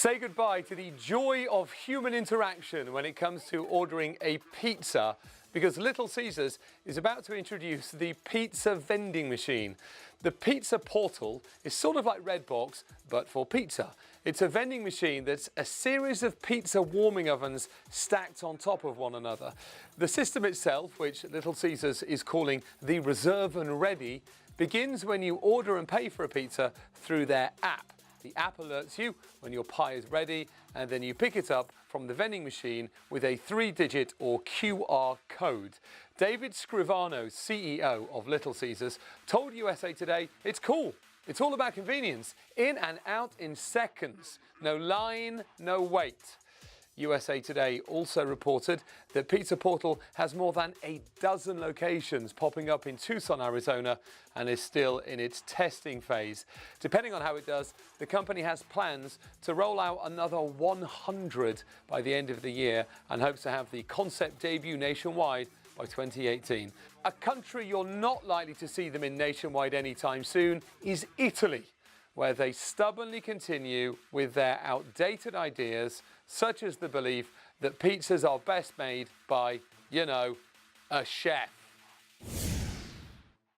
Say goodbye to the joy of human interaction when it comes to ordering a pizza, because Little Caesars is about to introduce the pizza vending machine. The pizza portal is sort of like Redbox, but for pizza. It's a vending machine that's a series of pizza warming ovens stacked on top of one another. The system itself, which Little Caesars is calling the Reserve and Ready, begins when you order and pay for a pizza through their app. The app alerts you when your pie is ready, and then you pick it up from the vending machine with a 3-digit or QR code. David Scrivano, CEO of Little Caesars, told USA Today it's cool. It's all about convenience. In and out in seconds. No line, no wait. USA Today also reported that Pizza Portal has more than a dozen locations popping up in Tucson, Arizona, and is still in its testing phase. Depending on how it does, the company has plans to roll out another 100 by the end of the year and hopes to have the concept debut nationwide by 2018. A country you're not likely to see them in nationwide anytime soon is Italy, where they stubbornly continue with their outdated ideas, such as the belief that pizzas are best made by, a chef.